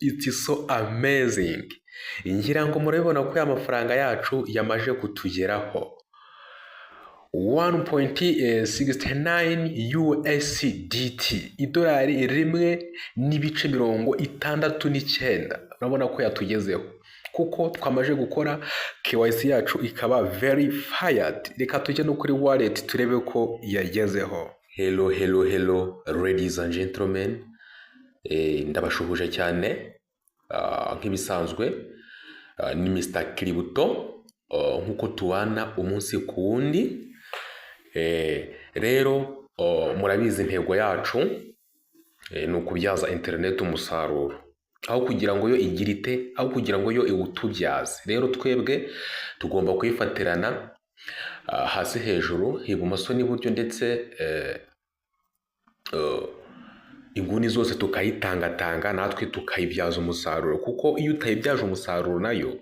it's so amazing. Ngira ngo murabibona ko ya mafaranga yacu yamaje kutugeraho 1.69 USDT, idolari rimwe n'ibice 69. Urabona ko yatugezeho kuko twamaje gukora KYC yacu ikaba verified. Reka tujye no kuri wallet turebe ko yagezeho. Hello ladies and gentlemen, ndabashuhuje cyane nk'ibisanzwe ni Mr. Kiributo nkuko tubana umunsi ku wundi. Rero murabizi intego yacu ni ukubyaza internet umusaruro, aho kugira ngo yo igirite, aho kugira ngo yo iwutubyaze. Rero twebwe tugomba kuyifatirana hasi hejuru, ibumoso n'iburyo, ndetse inguni zose tukayitangatanga, natwe tukayibyaza umusaruro, kuko iyo utayibyaje umusaruro nayo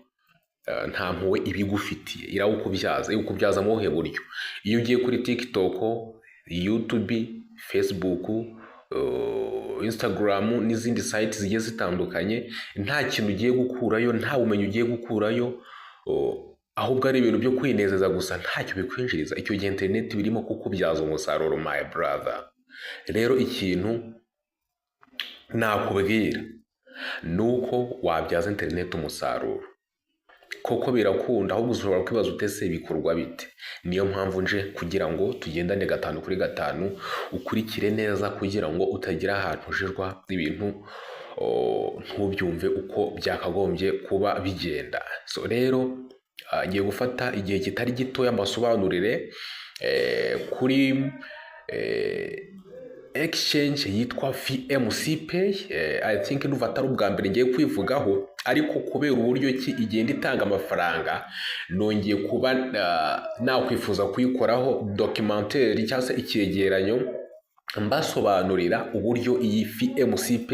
nta mpuwe ibigufitiye, irawukubyaza mu buhe buryo? Iyo ugiye kuri TikTok, YouTube, Facebook, Instagram n'izindi sites zigiye zitandukanye, nta kintu ugiye gukurayo, nta bumenyi ugiye gukurayo, ahubwo ari ibintu byo kwinezeza gusa, ntacyo bikwinjiriza. Icyo gihe internet birimo kukubyaza umusaruro, my brother. Rero ikintu nakubwira nuko wabyaza internet umusaruro, koko birakunda, ahubwo ushobora kwibaza utese bikorwa bite. Niyo mpamvu nje kugira ngo tugendane 5 kuri 5, ukurikire neza kugira ngo utagira ahantu ujirwa ibintu ntubyumve uko byakagombye kuba bigenda. So rero ngiye gufata igihe kitari gito y'amasobanurire kuri exchange yitwa Kumunsi. I think nuva atari ubwa mbere ngiye kwivugaho, ariko kubera uburyo ki igenda itanga amafaranga, nongeye kuba nakwifuza kuyikoraho documentaire cyangwa se icyegeranyo mbasobanurira uburyo iyi Kumunsi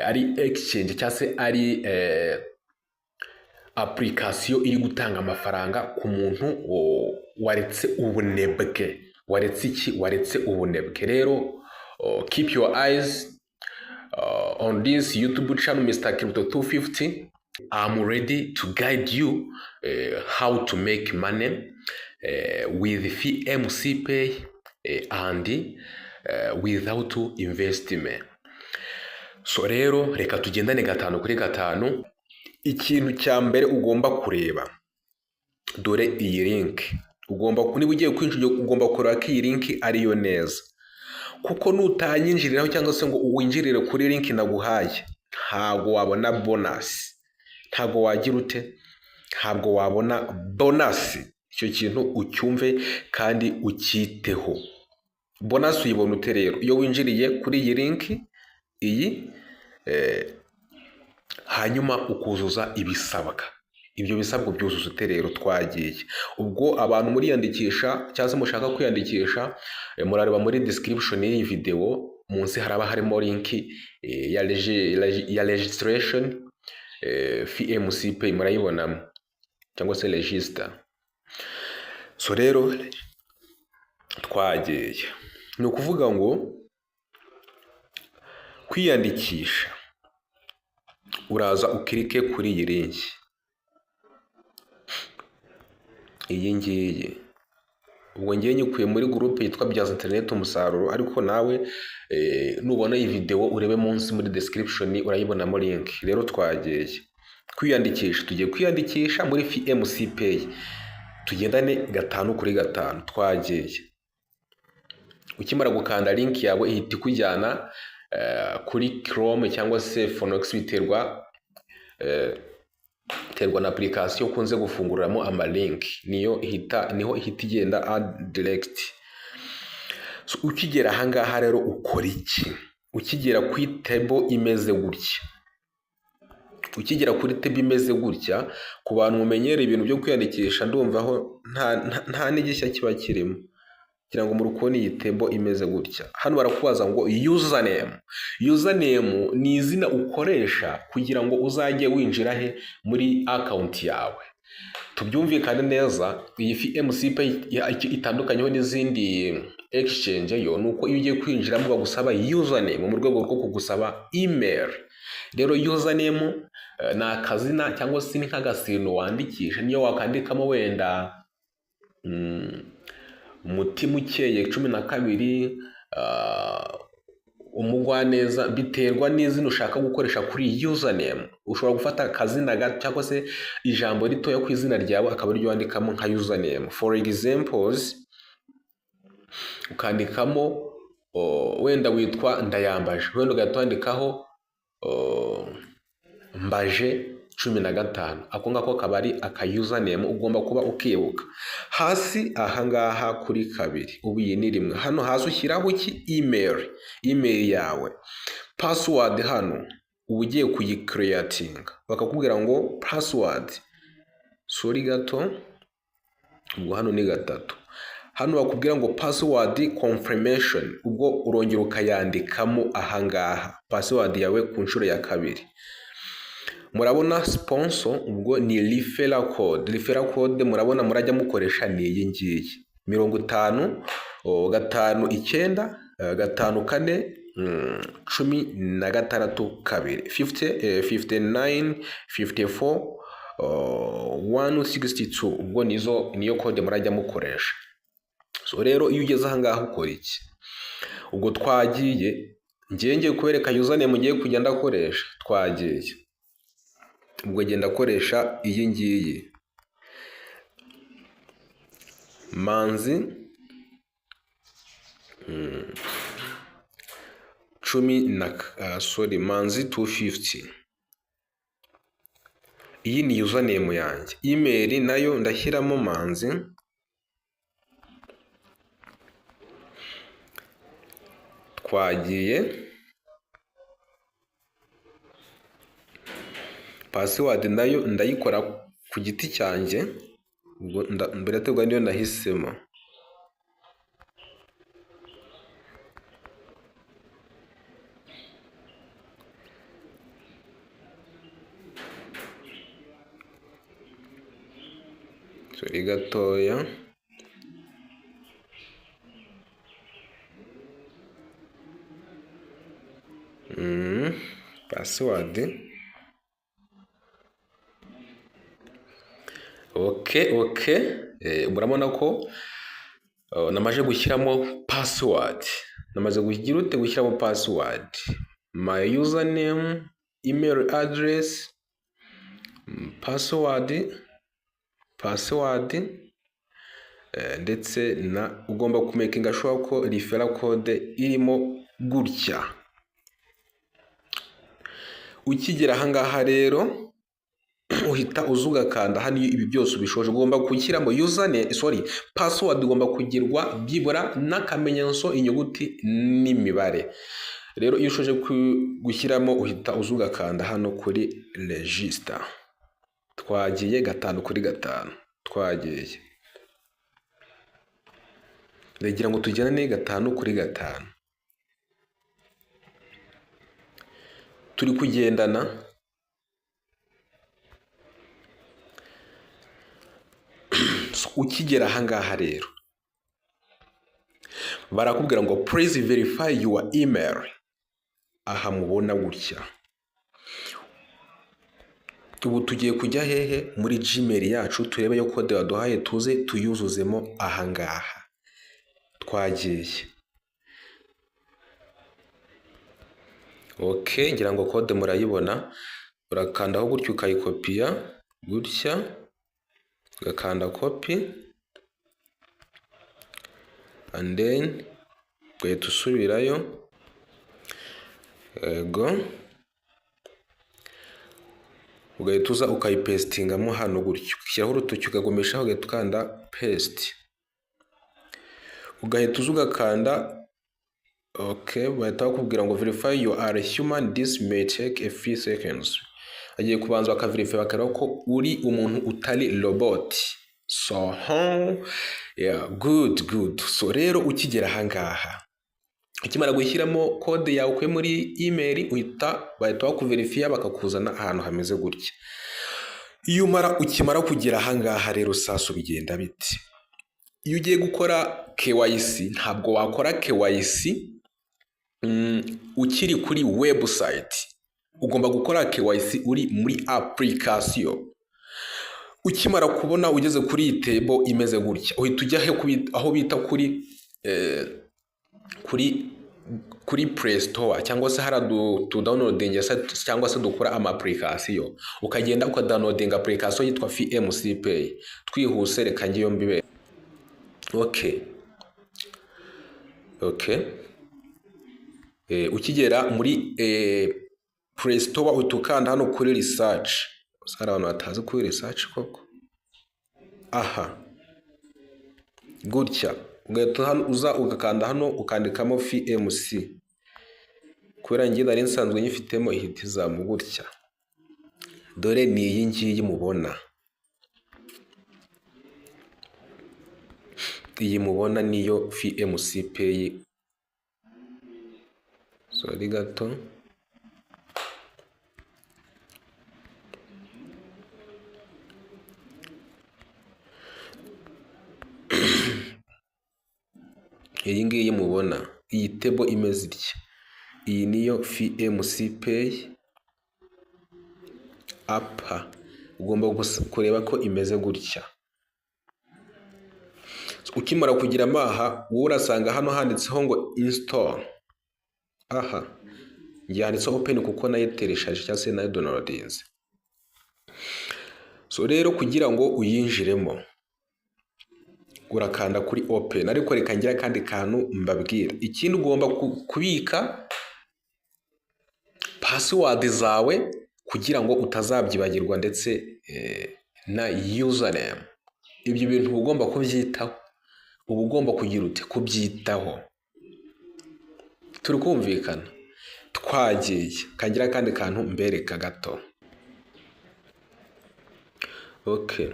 ari exchange cyangwa se ari application iri gutanga amafaranga ku muntu waretse ubunebwe. Waretse ubunebwe. Rero keep your eyes on this YouTube channel, Mr. Kiributo 250. I'm ready to guide you how to make money with Kumunsi and without investment. So rero reka tugendane 5 kuri 5. Ikintu cya mbere ugomba kureba, dore iyi link. Niba ugiye kwinjira ugomba kureba ko iyi link ariyo neza, kuko nutanyinjiriraho cyangwa se ngo uwinjirire kuri link naguhaye, ntabwo wabona bonus, ntabwo wagira ute, ntabwo wabona bonus. Icyo kintu ucyumve kandi ukiteho. Bonus uyibona ute rero? Iyo winjiriye kuri iyi link iyi, hanyuma ukuzuza ibisabwa. Ibyo bisabwa byuzuza ute rero? Twagiye ubwo abantu muriyandikisha cyangwa se mushaka kwiyandikisha, murareba muri description y'iyi video, munsi haraba harimo link ya registration Kumunsi, murayibonamo, cyangwa se register. So rero twagiye, ni ukuvuga ngo kwiyandikisha, uraza ukirike kuri iyi link iyi ngiyi. Ubwo ngiye nyikuye muri groupe yitwa byaza internet umusaruro, ariko nawe nubona iyi video urebe munsi muri description urayibonamo link. Rero twagiye kwiyandikisha, tugiye kwiyandikisha muri Kumunsi, tugendane 5 kuri 5. Twagiye, ukimara gukanda link yawe ihita ikujyana kuri Chrome cyangwa se Phoenix, biterwa na application ukunze gufunguriramo amalink, niho ihita igenda add direct. So ukigera ahangaha rero ukora iki? Ukigera ku table imeze gutya, ukigera kuri table imeze gutya, ku bantu mumenyere ibintu byo kwiyandikisha, ndumvaho nta n'igishya kiba kirimo, kugira ngo murukone iyi table imeze gutya. Hano barakubaza ngo username ni izina ukoresha kugira ngo uzajye winjira he muri account yawe. Tubyumvikane neza, iyi Kumunsi itandukanyeho n'izindi exchange yo nuko iyo ugiye kwinjiramo bagusaba username mu rwego rwo kugusaba email. rero username ni akazina cyangwa se ni nk'agasino wandikisha, niyo wakandikamo wenda umutima ukeye 12, umugwaneza, biterwa n'izina ushaka gukoresha kuri username. Ushobora gufata akazina gato cyangwa se ijambo ritoya ku izina ryawe akaba ariryo wandikamo nka username. For examples, ukandikamo wenda witwa Ndayambaje, wenda ugahita wandikaho Mbaje 15. Ako ngako kaba ari aka username ugomba kuba ukibuka. Hasi ahangaha kuri 2, ubu iyi ni 1, hano hasi ushyiraho iki? Email yawe. Password hano ubu ugiye kuyicreating, bakakubwira ngo password, sorry gato, ubwo hano ni 3. Hano bakubwira ngo password confirmation, ubwo urongera ukayandikamo ahangaha password yawe ku nshuro ya 2. Murabona sponsor, ubwo ni referral code. Referral code murabona murajya mukoresha ni iyi ngiyi 50 5 9 5 4 16 2 50 59 54 162, ubwo niyo code murajya mukoresha. So rero iyo ugeze ahangaha ukora iki? Ubwo twagiye, ngiye kubereka username ngiye kujya ndakoresha. Twagiye, ubwo genda koresha iyi ngiyi Manzi 250. Iyi ni username yanjye. Email nayo ndashyiramo Manzi. Twagiye, password nayo ndayikora ku giti cyanjye, ubwo mbere niyo nahisemo. Sorry gatoya. Password. Okay. Murabona ko namaje gushyiramo password. Namaze gushyiramo password. My username, email address, password, ndetse na ugomba kumakinga sure ko referral code irimo gutya. Ukigera ahangaha rero uhita uzugakanda hano. Ibi byose ubishoje ugomba gushyiramo password ugomba kugirwa byibura n'akamenyetso, inyuguti n'imibare. Rero iyo ushoje gushyiramo uhita uzugakanda hano kuri register. Twagiye 5 kuri 5. Twagiye, ndagira ngo tujyane 5 kuri 5. Turi kugendana. Ukigera ahangaha rero barakubwira ngo please verify your email. Aha mubona gutya. Ubu tugiye kujya hehe? Muri Gmail yacu turebe yo code waduhaye, tuze tuyuzuzemo ahangaha. Twagiye. Okay, ngira ngo code murayibona. Urakandaho gutyo ukayikopiya gutya, ugakanda copy, and then ugahita usubirayo. Ego, ugahita uza ukayipestingamo hano gutyo, ushyiraho urutoki ukagomeshaho, ugahita ukanda paste, ugahita uza ugakanda okay. Bahita bakubwira ngo verify you are human, this may take a few seconds. Agiye kubanza bakaverify bakareba ko uri umuntu utari robot. So yeah, good. So rero ukigera ahangaha, ukimara gushyiramo code yawe ukuye muri email, bahita bakuverifya bakakuzana ahantu hameze gutya. Ukimara kugera ahangaha rero sasa bigenda biti. Iyo ugiye gukora KYC, ntabwo wakora KYC ukiri kuri website. ugomba gukora KYC uri muri application. Ukimara kubona ugeze kuri iyi table imeze gutya, uhita ujya aho bita kuri Play Store cyangwa se hari downloading cyangwa se dukora application, ukagenda ukadownloading application yitwa FMC Pay. Twihuse reka ngiyo mbibe. Okay. Ukigera muri Play Store utukanda hano kuri research. Hari abantu batazi kuri research koko. Aha. Gutya. Ugahita hano uza ugakanda hano ukandikamo FMC. Kubera ngiye nari nsanzwe nyifitemo ihita izamu gutya. Dore ni iyi ngiyi mubona. Iyi mubona niyo FMC Pay. Sorry gato. Iyi ngiyi mubona, iyi table imeze itya. Iyi niyo FMC Pay apa. Ugomba kureba ko imeze gutya. Ukimara kugira amaha, wowe urasanga hano handitseho ngo install. Aha. Ngiye handitseho open kuko nayitereshaje cyangwa se nayo downloadings. So rero kugira ngo uyinjiremo urakanda kuri open, ariko reka ngira kandi kantu mbabwira. Ikindi ugomba kubika password zawe kugira ngo utazabyibagirwa, ndetse na username. Ibyo bintu ugomba kubyitaho. Uba ugomba kugira ute kubyitaho. Turi kumvikana. Twagiye kangira kandi kantu mbereka gato. Okay.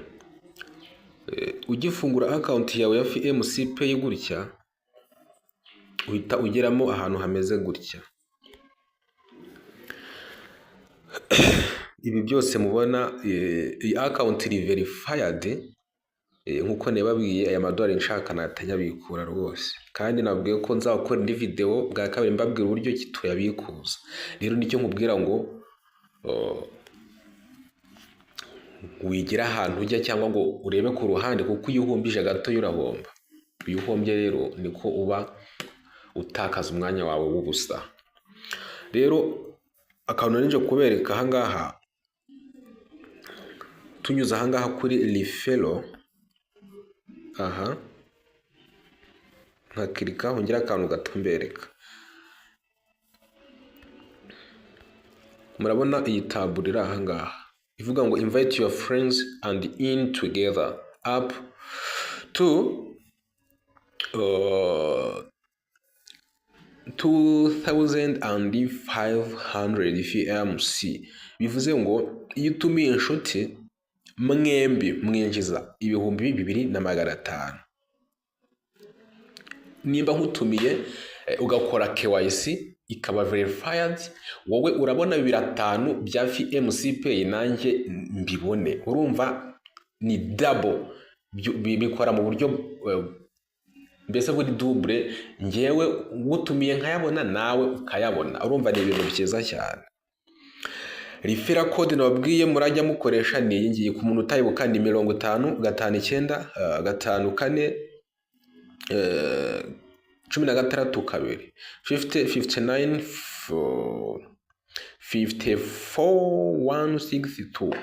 Ugifungura account yawe ya FMC Pay gutya, uhita ugeramo ahantu hameze gutya. Ibi byose mubona iyi account iri verified. Nkuko nebabwiye aya madolari nshaka natanya bikura rwose, kandi nabwiye ko nzakora indi video bwa kabiri mbabwira uburyo kituyabikuza. Rero nicyo nkubwira ngo wigira ahantu ujya cyangwa ngo urebe ku ruhande, kuko iyo uhumbije gato urahomba. Iyo uhombye rero niko uba utakaza umwanya wawe w'ubusa. Rero akantu nje kubereka ahangaha, tunyuze ahangaha kuri referral. Aha. Nkakirika hongera akantu gatumbereka. Murabona iyi tab iri ahangaha ivuga ngo invite your friends and in together up to 2500 FMC. Bivuze ngo iyo utumiye inshuti mwembi mwinjiza 2500. Nimba nkutumiye ugakora KYC ikaba verified, wowe urabona 500 bya FMC Pay nanjye mbibone. Urumva ni double. Bikora mu buryo mbese buri double. Ngewe ngutumiye nkayabona nawe ukayabona. Urumva ni ibintu byiza cyane. Referral code nababwiye murajya mukoresha ni iyi ngiyi. Ku muntu utayibuka ni 50 59 54 16 kabiri 50 59 54 162.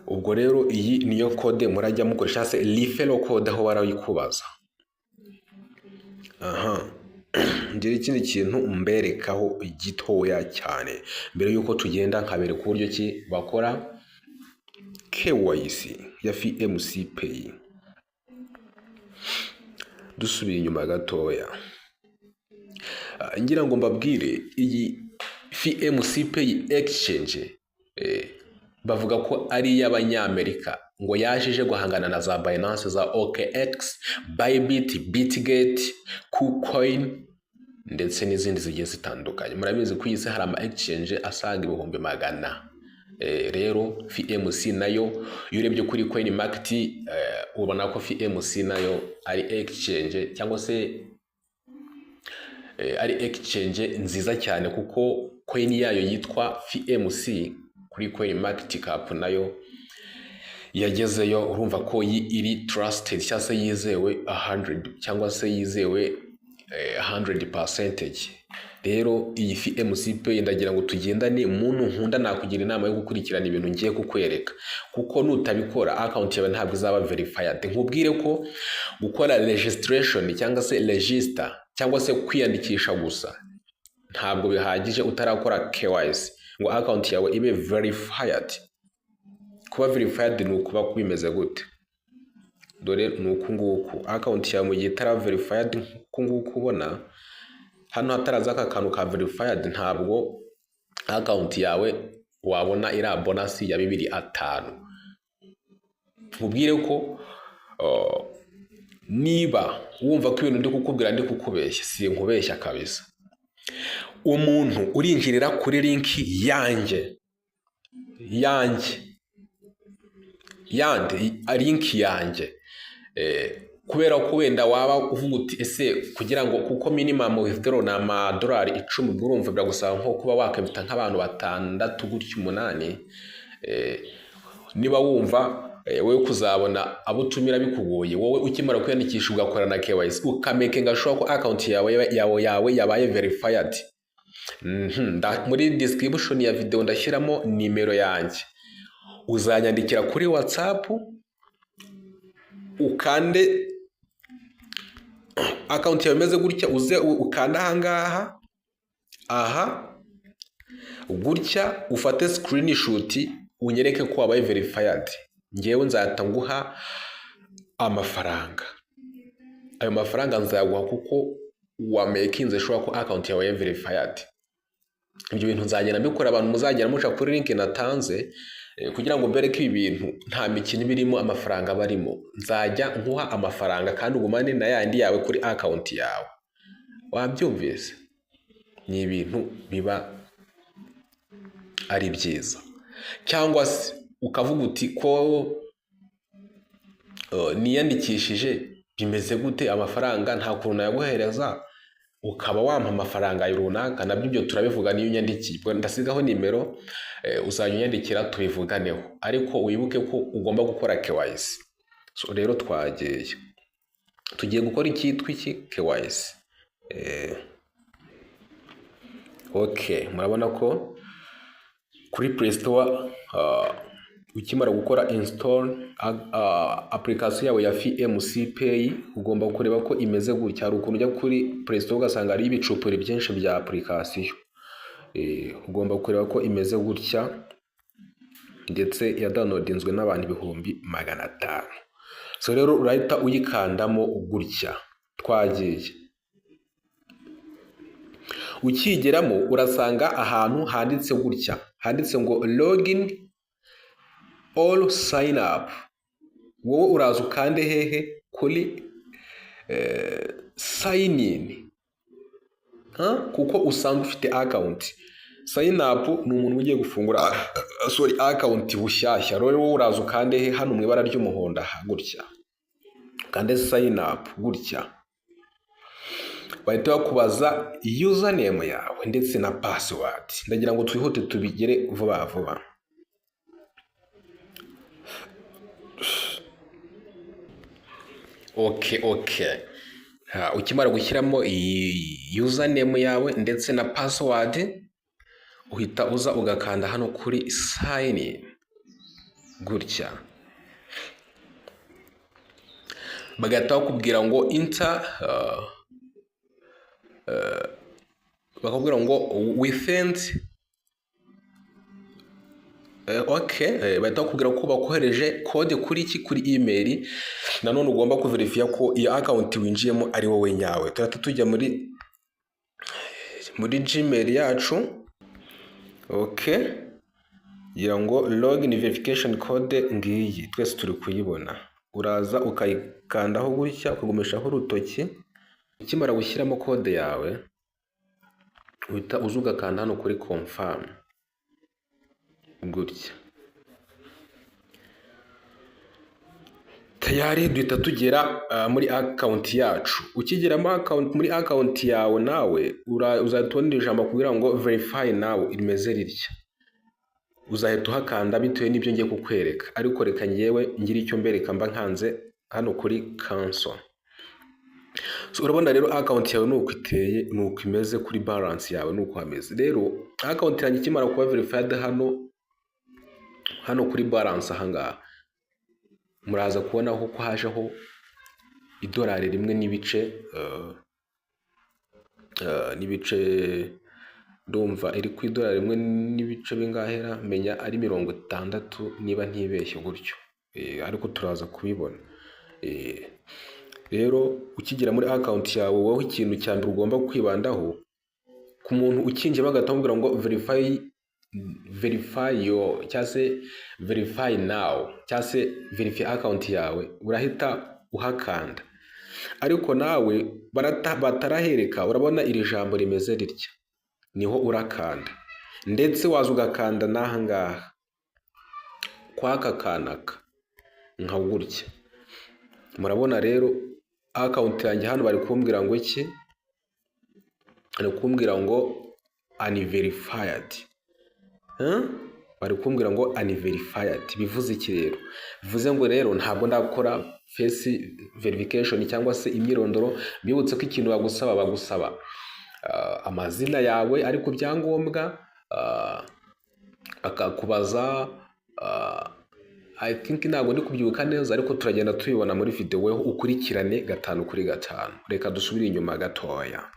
Ubwo rero iyi niyo code murajya mukoresha, se referral code aho barayikubaza. Aha. Ngira ikindi kintu mberekaho igitoya cyane mbere yuko tugenda, nkabereka uburyo ki bakora KYC ya FMC Pay. Dusubiye inyuma gatoya, ngira ngo mbabwire iyi FMC Pay exchange bavuga ko ari iy'Abanyamerika, ngo yajeje guhangana na za Binance, za OKX, Bybit, Bitget, KuCoin ndetse n'izindi zigiye zitandukanye. Murabizi ko isi hari ama exchange asaga 100,000. Rero FMC nayo iyo urebye kuri coin market ubona ko FMC nayo ari exchange cyangwa se ari exchange nziza cyane kuko coin yayo yitwa FMC kuri coin market cap nayo yagezeyo. Urumva ko iri trusted cyangwa se yizewe 100 cyangwa se yizewe 100%. Rero iyi FMC Pay ndagira ngo tugendane, umuntu nkunda nakugira inama yo gukurikirana ibintu ngiye kukwereka, kuko nutabikora account yawe ntabwo izaba verified. Nkubwire ko gukora registration cyangwa se register cyangwa se kwiyandikisha gusa ntabwo bihagije utarakora KYC ngo account yawe ibe verified. Kuba verified ni ukuba kubimeze gute? Dore ni uku nguku account yawe mu gihe itara verified uku nguku ubona hano hataraza aka kantu ka verified, ntabwo account yawe wabona ira bonus ya 2,500. Nkubwire ko niba wumva ko ibintu ndi kukubwira ndi kukubeshya, si nkubeshya kabisa. Umuntu urinjirira kuri link yanjye link yanjye kubera ko wenda waba uvuga uti ese kugira ngo kuko minimum withdraw na $10 10 urumva biragusaba nko kuba wakabita nk'abantu 6 gutyo 8. Niba wumva wowe kuzabona abo tumira bikugoye, wowe ukimara kwiyandikisha ugakora na KYC ukamakinga sure ko account yawe yabaye verified. Muri description ya video ndashyiramo nimero yanjye, uzanyandikira kuri WhatsApp ukande account yawe imeze gutya, uze ukanda aha gutya ufate screenshot unyereke ko wabaye verified. Ngewe nzahita nguha amafaranga. Ayo mafaranga nzaguha kuko wamakinze sure ko account yawe verified. Ibyo bintu nzagenda mbikora abantu muzagera muca kuri link natanze kugira ngo mbereke ibintu nta mikino birimo, amafaranga barimo. Nzajya nkuha amafaranga kandi ugumane na yandi yawe kuri account yawe. Wabyumvise? Ni ibintu biba ari byiza. Cyangwa se ukavuga uti ko niyandikishije bimeze gute, amafaranga nta kuntu yaguhereza, ukaba wampa amafaranga runaka. Nabyo ibyo turabivuga niyo unyandikiye, ndasigaho nimero uzajya unyandikira tubivuganeho, ariko wibuke ko ugomba gukora KYC. So rero tugiye gukora icyitwa iki KYC. Okay, murabona ko kuri Play Store ukimara gukora install application yawe ya FMC Pay ugomba kureba ko imeze gutya. Hari ukuntu ujya kuri Play Store ugasanga ari ibicupuri byinshi bya application. Ugomba kureba ko imeze gutya ndetse ya downloadinzwe n'abantu 500,000. So rero urahita uyikandamo gutya. Twagiye ukigeramo urasanga ahantu handitse gutya, handitse ngo login or sign up. Wowe uraza ukande hehe kuri sign in, kuko usanzwe ufite account. Sign up ni umuntu ugiye gufungura account bushyashya. Rero wowe uraza ukande hehe hano mu ibara ry'umuhondo gutya, kande sign up gutya. Bahita bakubaza username yawe ndetse na password. Ndagira ngo twihute tubigere vuba vuba. Okay. Ukimara gushyiramo username yawe ndetse na password, uhita uza ugakanda hano kuri sign in gutya. Bagahita bakubwira ngo bakubwira ngo within bahita bakubwira ko bakohereje code kuri email. Nanone ugomba kuverifya ko iyo account winjiyemo ari wowe nyawe. Tujya muri Gmail yacu. Gira ngo login verification code ngiyi twese turi kuyibona. Uraza ukayikandaho gutya ukagumishaho urutoki. Ukimara gushyiramo code yawe uhita uza ugakanda hano kuri confirm gutya. tayari duhita tugera muri akawunti yacu. Ukigera muri akawunti yawe nawe uzahita ubona ijambo kugira ngo verify nawe rimeze ritya. Uzahita uhakanda bitewe n'ibyo ngiye kukwereka, ariko reka ngewe ngira icyo mbereka mba nkanze hano kuri cancel. So urabona rero akawunti yawe nuko iteye, nuko imeze kuri balance yawe, nuko hameze. Rero akawunti yanjye ikimara kuba verified hano kuri balance ahangaha muraza kubona ko hajeho idolari rimwe n'ibice ndumva iri ku idolari rimwe n'ibice bingahera, menya ari 60 niba ntibeshye gutyo, ariko turaza kubibona. Rero ukigera muri account yawe, wowe ikintu cya mbere ugomba kwibandaho ku muntu ukinje bagatambwira ngo verify your cyase verify now cyase verify account yawe, urahita uhakanda. Ariko nawe batarahereka, urabona iri jambo rimeze ritya, niho urakanda, ndetse waza ugakanda n'aha ngaha kwaka kanaka nka gutya. Murabona rero account yanjye hano bari kumbwira ngo iki, bari kumbwira ngo unverified. Bari kumbwira ngo unverified bivuze iki rero? Bivuze ngo rero ntabwo ndakora face verification cyangwa se imyirondoro. Bibutse ko ikintu bagusaba amazina yawe ariko byangombwa, akakubaza I think ntabwo ndi kubyibuka neza, ariko turagenda tubibona muri video weho ukurikirane 5/5. Reka dusubire inyuma gatoya.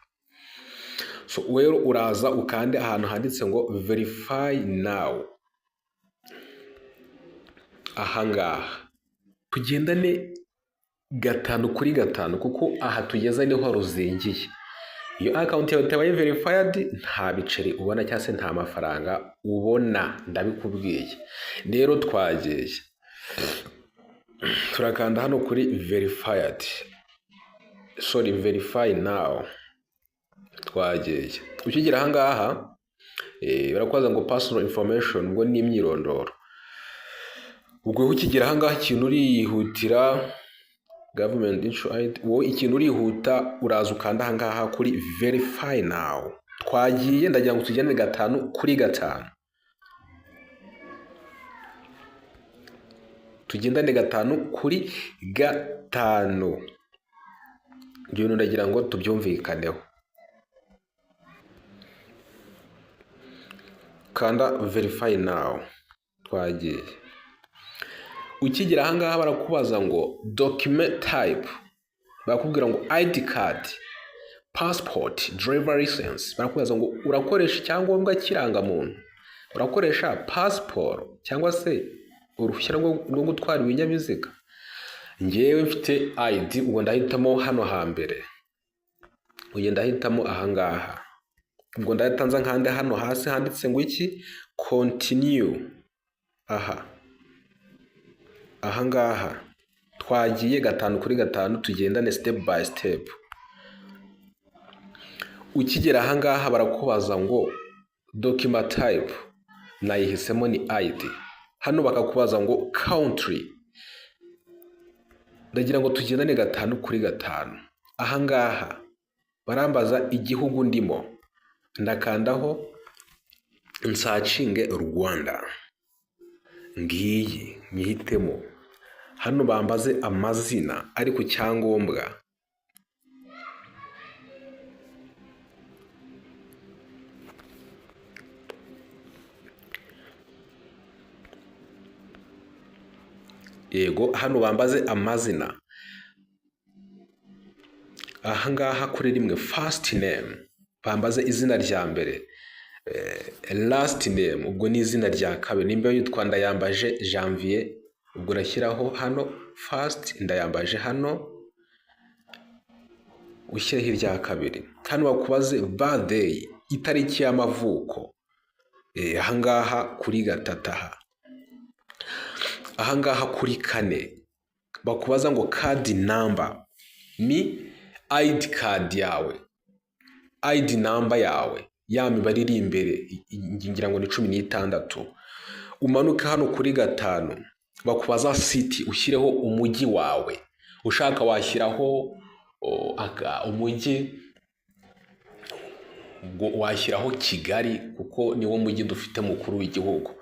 So rero uraza ukande ahantu handitse ngo verify now. Ahangaha tugendane 5/5 kuko aha tugeza niho ruzingiye. Iyo account yawe itabaye verified nta biceri ubona cyangwa se nta mafaranga ubona, ndabikubwiye. Rero twagiye turakanda hano kuri verified, sorry verify now. Twagiye ukigera ahangaha barakwaza ngo personal information, ngo ni imyirondoro. Ubwo ukigera ahangaha ikintu urihutira government insurance, wowe ikintu urihuta uraza ukanda ahangaha kuri verify now. Twagiye ndagira ngo tujyane 5/5, tugendane 5/5. Ibyo ndagira ngo tubyumvikaneho. Kanda verify now. Twagiye ukigera ahangaha barakubaza ngo document type, barakubwira ngo ID card, passport, driver license. Barakubaza ngo urakoresha icyangombwa kiranga muntu, urakoresha passport cyangwa se uruhushya rwo gutwara ibinyabiziga. Ngewe mfite ID, ubwo ndahitamo hano hambere, ugenda ahitamo ahangaha. Ubwo ndatanza nkande hano hasi handitse ngo iki continue. Ahangaha twagiye 5/5, tugendane step by step. Ukigera ahangaha barakubaza ngo document type, nayihisemo ni ID. Hano bakakubaza ngo country, ndagira ngo tugendane 5/5. Ahangaha barambaza igihugu ndimo, ndakandaho nsacinge Rwanda, ngiyi nyihitemo. Hano bambaze amazina ariko cyangombwa, yego hano bambaze amazina. Ahangaha kuri rimwe first name bambaze izina rya mbere, last name ubwo ni izina rya kabiri. Nimba yitwa Ndayambaje Janvier, ubwo urashyiraho hano first Ndayambaje, hano ushyiraho irya kabiri. Hano bakubaze birthday, itariki y'amavuko, ahangaha kuri 3. Ahangaha kuri 4 bakubaza ngo card number, ni ID card yawe, ID number yawe, ya mibare iri imbere ngira ngo ni 16. Umanuka hano kuri 5 bakubaza city ushyireho umujyi wawe, ushaka washyiraho umujyi, washyiraho Kigali kuko niwo mujyi dufite mukuru w'igihugu.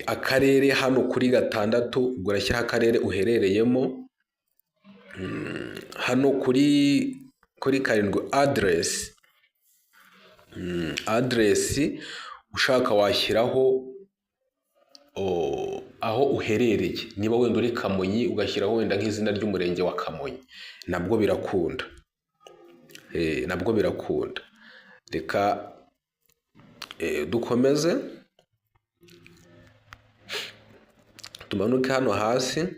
Akarere hano kuri 6 ubwo urashyiraho akarere uherereyemo. Hano kuri 7 address ushaka washyiraho aho uherereye, niba wenda uri Kamonyi ugashyiraho wenda nk'izina ry'umurenge wa Kamonyi, nabwo birakunda. Nabwo birakunda. Reka dukomeze tumanuke hano hasi.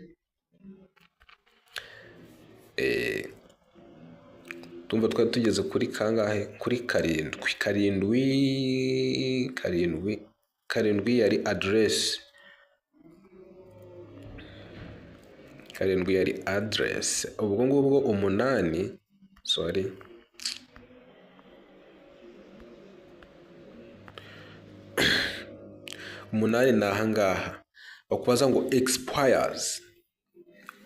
Tumva twari tugeze kuri kangahe? Kuri 7 yari address. 7 yari address. Ubwo ngubwo 8 sorry 8 ni ahangaha bakubaza ngo expires,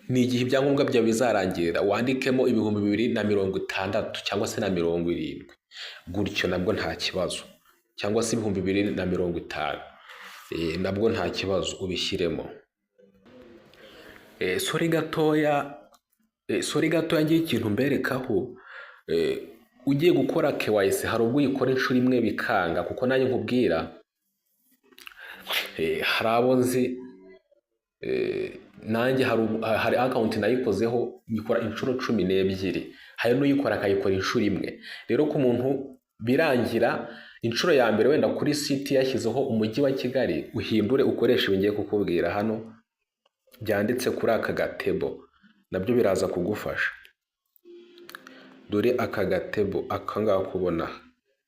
ni igihe ibyangombwa byawe bizarangirira, wandikemo 2060 cyangwa se na 70 gutyo, nabwo nta kibazo, cyangwa se 2050 nabwo nta kibazo ubishyiremo. Sorry gatoya ngiye ikintu mberekaho. Ugiye gukora KYC hari ubwo uyikora inshuro imwe bikanga, kuko nanjye nkubwira hari abo nzi, nanjye hari account nayikozeho nyikora inshuro 12, hari n'uyikora akayikora inshuro imwe. Rero ku muntu birangira inshuro ya mbere wenda kuri site yashyizeho umujyi wa Kigali, uhindure ukoresha ibingiye kukubwira hano byanditse kuri aka gatebo, nabyo biraza kugufasha. Dore aka gatebo akanga kubona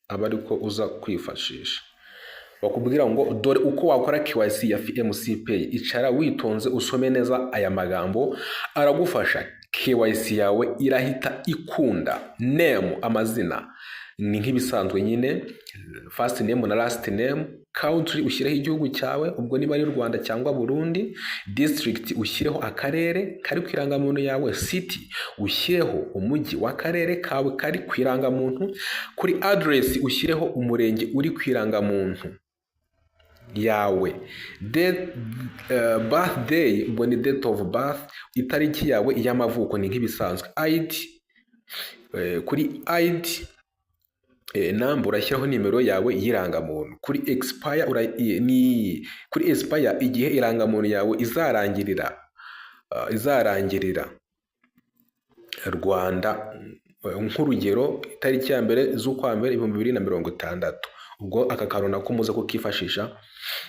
aba ariko uza kwifashisha, bakubwira ngo dore uko wakora KYC ya FMC Pay. Icara witonze usome neza aya magambo, aragufasha. KYC yawe irahita ikunda. Name, amazina ni nk'ibisanzwe nyine, first name na last name. Country ushyireho igihugu cyawe, ubwo niba ari Rwanda cyangwa Burundi. District ushyireho akarere kari ku irangamuntu yawe. City ushyireho umujyi w'akarere kawe kari ku irangamuntu. Kuri address ushyireho umurenge uri ku irangamuntu yawe. Birthday ubwo ni date of birth, itariki yawe y'amavuko ni nk'ibisanzwe. ID, kuri ID namba urashyiraho nimero yawe y'irangamuntu. Kuri expire kuri expire igihe irangamuntu yawe izarangirira Rwanda, nk'urugero itariki ya 1 z'ukwa mbere 2060. Ubwo aka kantu nako muze kukifashisha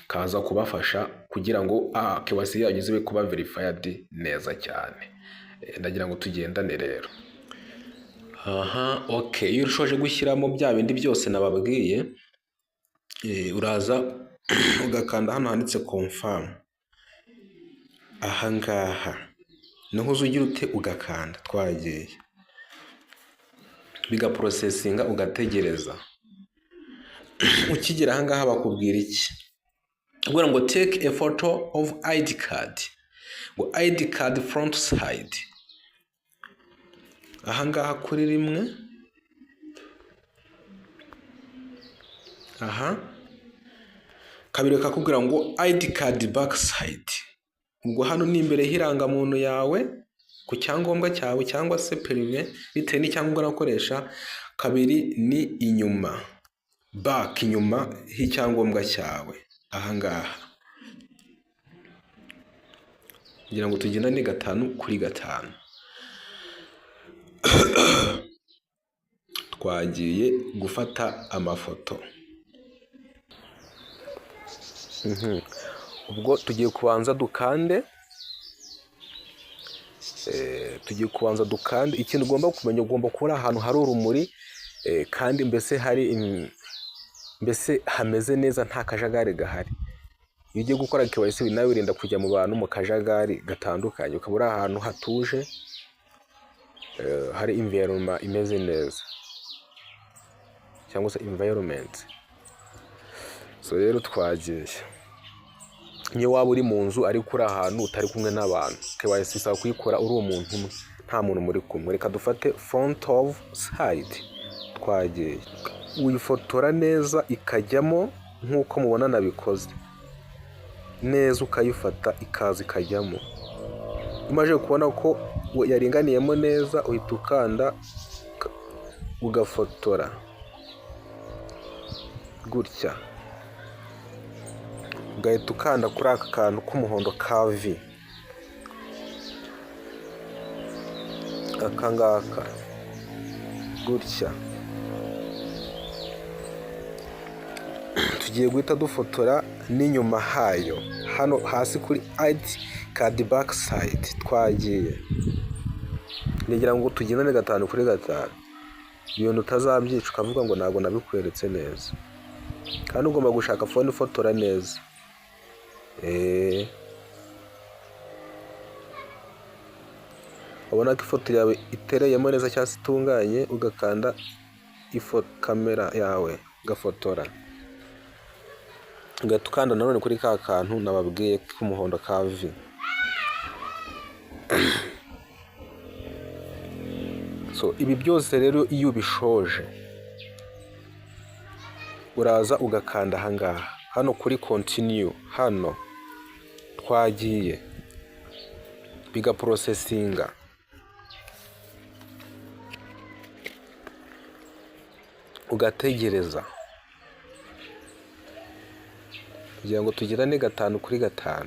kaza kubafasha kugira ngo KYC yanyu zibe kuba verified neza cyane. Ndagira ngo tugendane rero. Okay, iyo ushoje gushyiramo bya bindi byose nababwiye, uraza ugakanda hano handitse confirm. Ahangaha niho uzugira ute ugakanda. Twagiye biga processinga ugategereza. Ukigera ahangaha bakubwira iki? Ubwo ngo take a photo of ID card. Ngo ID card front side. Ahangaha kuri 1. Kabiri kakubwira ngo ID card back side. Ubwo hano ni imbere h'irangamuntu yawe ku cyangombwa cyawe cyangwa se perime bitewe n'icyangombwa nakoresha. Kabiri ni inyuma, back, inyuma h'icyangombwa cyawe. Ahangaha ngira ngo tugendane 5 kuri 5. Twagiye gufata amafoto. Ubwo tugiye kubanza dukande. Ikintu ugomba kumenya, ugomba kubura ahantu hari urumuri kandi mbese hameze neza, nta kajagari gahari. Iyo ugiye gukora KYC nawe wirinda kujya mu bantu mu kajagari gatandukanye, ukabura ahantu hatuje hari environment imeze neza, cyangwa se environment. So rero twagiye niyo waba uri mu nzu ariko uri ahantu utari kumwe n'abantu, KYC isaba kuyikora uri umuntu umwe nta muntu muri kumwe. Reka dufate front of side, twagiye uyifotora neza ikajyamo nk'uko mubona nabikoze neza, ukayifata ikaza ikajyamo. Umaze kubona ko yaringaniyemo neza uhita ukanda ugafotora gutya, ugahita ukanda kuri aka kantu k'umuhondo ka V, aka ngaka gutya. Tugiye guhita dufotora n'inyuma hayo, hano hasi kuri ID card back side. Twagiye ngira ngo tugendane 5 kuri 5, ibintu utazabyica ukavuga ngo ntabwo nabikweretse neza, kandi ugomba gushaka phone ifotora neza. Ubona ko ifoto yawe itereyemo neza cyangwa se itunganye, ugakanda kamera yawe ugafotora, ugahita ukanda nanone kuri ka kantu nababwiye k'umuhondo ka V. So ibi byose rero iyo ubishoje uraza ugakanda ahangaha hano kuri continue, hano twagiye biga processinga, ugategereza kugira ngo tugirane 5 kuri 5,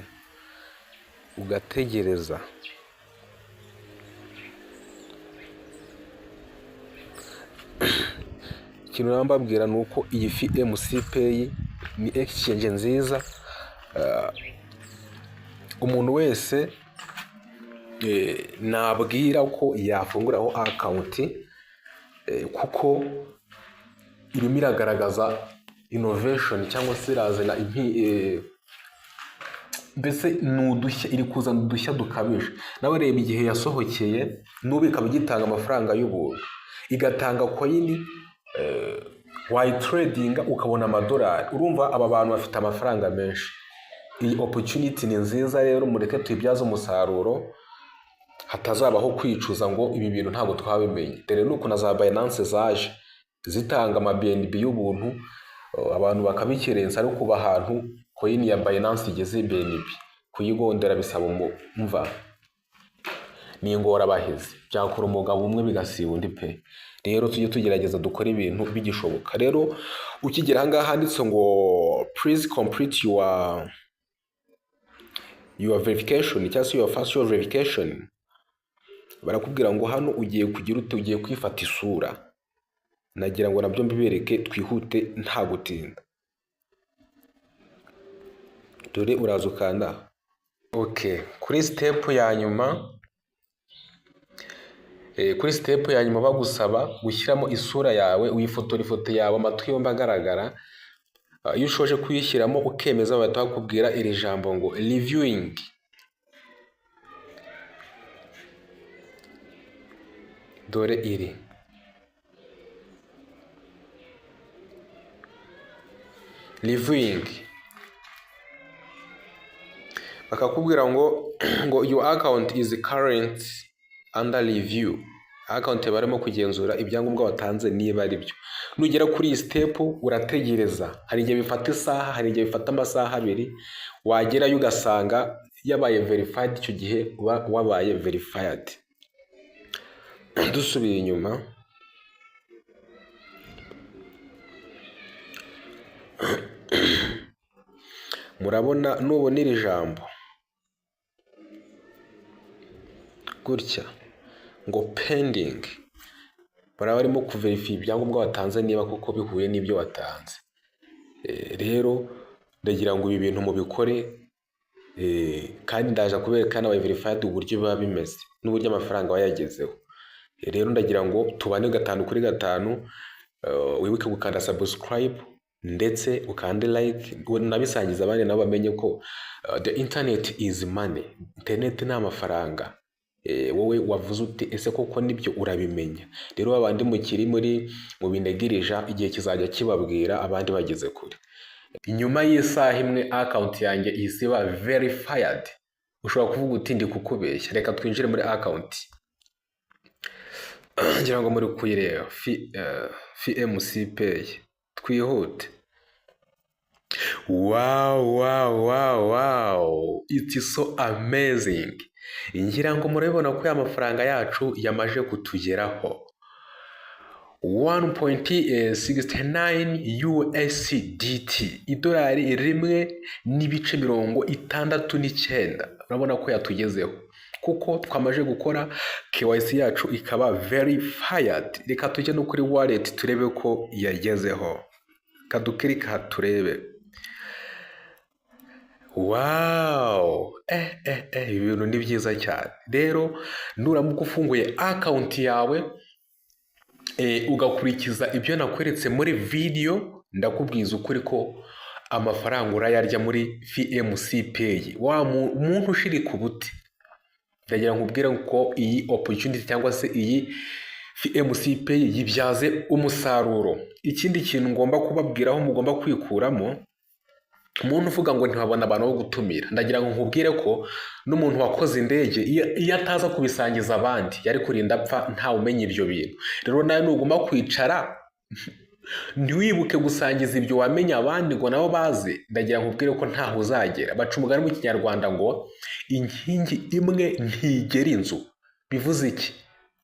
ugategereza. Ikintu nambabwira ni uko iyi FMC Pay ni exchange nziza, umuntu wese nabwira ko yafunguraho account, kuko irimo iragaragaza innovation cyangwa se irazana mbese n'udushya, iri kuzana udushya dukabije. Nawe reba igihe yasohokeye, n'ubu ikaba igitanga amafaranga y'ubuntu, igatanga coin wayitradinga ukabona amadolari. Urumva aba bantu bafite amafaranga menshi. Iyi opportunity ni nziza rero, mureke tuyibyaze umusaruro, hatazabaho kwicuza ngo ibi bintu ntabwo twabimenye. Dore nuko na za Binance zaje zitanga ama BNB y'ubuntu, abantu bakabikerensa, ariko uba ahantu coin ya Binance igeze BNB kuyigondera bisaba umva ni ingorabahizi, byakora umugabo umwe bigasiba undi pe. Rero tujye tugerageza dukora ibintu bigishoboka. Rero ukigera ahangaha handitse ngo please complete your verification cyangwa se your facial verification, barakubwira ngo hano ugiye kugira ugiye kwifata isura. Nagira ngo nabyo mbibereke twihute nta gutinda. Dore uraza ukanda okay kuri step ya nyuma. Kuri step ya nyuma bagusaba gushyiramo isura yawe, uyifotora ifoto yawe, amatwi yombi agaragara. Iyo ushoje kuyishyiramo ukemeza, bahita bakubwira iri jambo ngo reviewing. Dore iri reviewing, bakakubwira ngo your account is current under review. Account barimo kugenzura ibyangombwa watanze niba ari byo. Nugera kuri iyi step urategereza, hari igihe bifata isaha, hari igihe bifata amasaha 2, wagerayo ugasanga yabaye verified, icyo gihe wabaye verified. Dusubiye inyuma, murabona nubona iri jambo gutya ngo pending, baraba barimo kuverify ibyangombwa watanze niba koko bihuye n'ibyo watanze. Rero ndagira ngo ibi bintu mubikore, kandi ndaje kubereka na verified uburyo biba bimeze n'uburyo amafaranga wayagezeho. Rero ndagira ngo tubane 5 kuri 5, wibuke gukanda subscribe ndetse ukande like, nabisangiza abandi nabo bamenye ko the internet is money. Internet ni amafaranga. Wowe wavuze uti ese koko nibyo urabimenya. Rero abandi mukiri mu binegirija, igihe kizajya kibabwira abandi bageze kure. nyuma y'isaha imwe account yanjye ihise iba verified. Ushobora kuvuga uti ndi kukubeshya. Reka twinjire muri account ngira ngo muri kuyireba FMC Pay. Twihute. Wow, it's so amazing. Ngira ngo murabibona ko ya mafaranga yacu yamaje kutugeraho. 1.69 USDT, idolari rimwe n'ibice 69. Urabona ko yatugezeho kuko twamaje gukora KYC yacu ikaba verified. Reka tujye no kuri wallet turebe ko yagezeho. Kadukirika turebe. Wow, ibintu ni byiza cyane. Rero nuramuka ufunguye account yawe ugakurikiza ibyo nakweretse muri video, ndakubwiza ukuri ko amafaranga urayarya muri FMC Pay. Umuntu ushirika ubuti, ndagira nkubwira ko iyi opportunity cyangwa se iyi FMC Pay yibyaze umusaruro. Ikindi kintu ngomba kubabwiraho mugomba kwikuramo, umuntu uvuga ngo ntibabona abantu bo gutumira, ndagira ngo nkubwire ko n'umuntu wakoze indege iyo ataza kubisangiza abandi yari kurinda apfa ntawe umenya ibyo bintu. Rero nawe nuguma kwicara ntiwibuke gusangiza ibyo wamenya abandi ngo nabo baze, ndagira ngo nkubwire ko ntaho uzagera. Baca umugani mu Kinyarwanda ngo inkingi imwe ntigera inzu. Bivuze iki?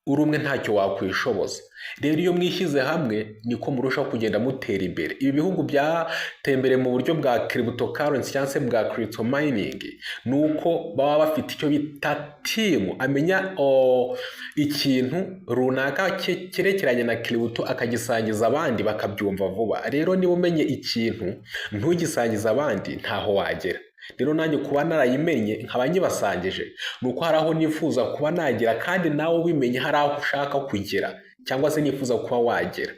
Uri umwe ntacyo wakwishoboza. Rero iyo mwishyize hamwe niko murushaho kugenda mutera imbere. Ibi bihugu byatembere mu buryo bwa cryptocurrency cyangwa se bwa crypto mining, nuko baba bafite icyo bita team amenya ikintu runaka cyerekeranye na crypto akagisangiza abandi bakabyumva vuba. Rero niba umenye ikintu ntugisangiza abandi ntaho wagera. Rero nanjye kuba narayimenye nkaba nyibasangije nuko hari aho nifuza kuba nagira, kandi nawe ubimenye hari aho ushaka kugera cyangwa se nifuza kuba wagera.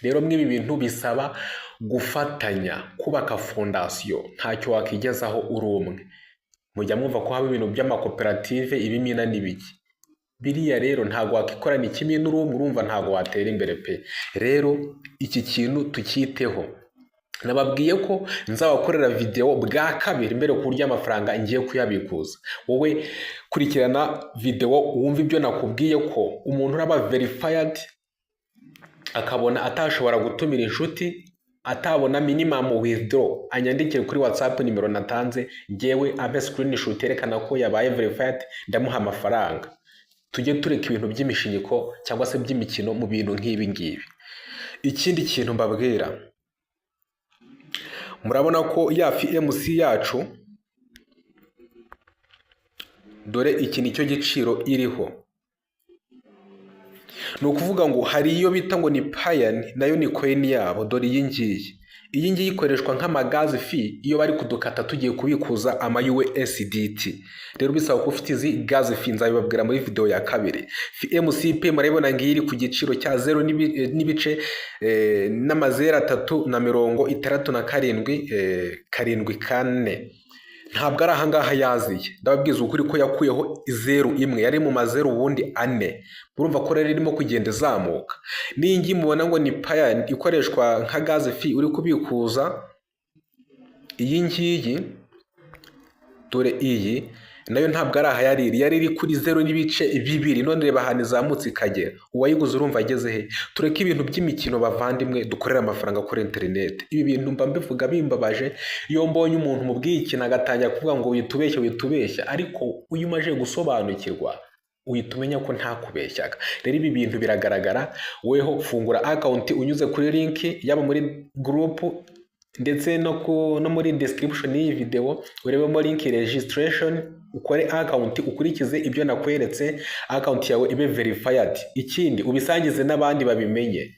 Rero mw'ibi bintu bisaba gufatanya, kubaka fondasiyo. Ntacyo wakigezaho uri umwe. Mujya mwumva ko haba ibintu by'amakoperative, ibimina n'ibiki. Biriya rero ntago wakikorana ikimina uri umwe, urumva ntago watera imbere pe. Rero iki kintu tukiteho. Nababwiye ko nzabakorera video bwa kabiri mbere ku buryo amafaranga ngiye kuyabikuza. Wowe kurikirana video wumva ibyo nakubwiye ko umuntu uraba verified akabona atashobora gutumira inshuti, atabona minimum withdraw, anyandikire kuri WhatsApp nimero natanze, ngewe abe screenshot yerekana ko yabaye verified, ndamuha amafaranga. Tujye tureka ibintu by'imishinyiko cyangwa se by'imikino mu bintu nk'ibi ngibi. Ikindi kintu mbabwira, murabona ko ya FMC yacu dore iki nicyo giciro iriho. Ni ukuvuga ngo hari iyo bita ngo ni Payan, nayo ni coin yabo. Dore iyi ngiyi ikoreshwa nk'amagazi fee iyo bari kudukata tugiye kubikuza ama USDT. Rero bisaba ko ufite izi gas fee, nzabibabwira muri video ya kabiri. FMC Pay murabona ngiyi iri ku giciro cya 0 n'ibice n'amazero 367 ntabwo ari ahangaha yaziye. Ndababwiza ukuri ko yakuyeho 0 imwe, yari mu mazero ubundi 4. Urumva ko rero irimo kugenda izamuka. Ningi mubona ngo ni Payan ikoreshwa nka gas fee uri kubikuza, iyi ngiyi dore iyi nayo ntabwo ari aha yari iri kuri 0 n'ibice 2. None reba hano izamutse ikagera. Uwayiguze urumva ageze he? Tureke ibintu by'imikino bavandimwe, dukorera amafaranga kuri internet. Ibi bintu mba mbivuga bimbabaje iyo mbonye umuntu mubwiye ikintu agatangira kuvuga ngo witubeshya, ariko uyu umaje gusobanukirwa uhita umenya ko ntakubeshyaga. Rero ibi bintu biragaragara. Weho fungura account unyuze kuri link yaba muri group ndetse no muri description y'iyi video, urebemo link registration, ukore account, ukurikize ibyo nakweretse, account yawe ibe verified. Ikindi ubisangize n'abandi babimenye.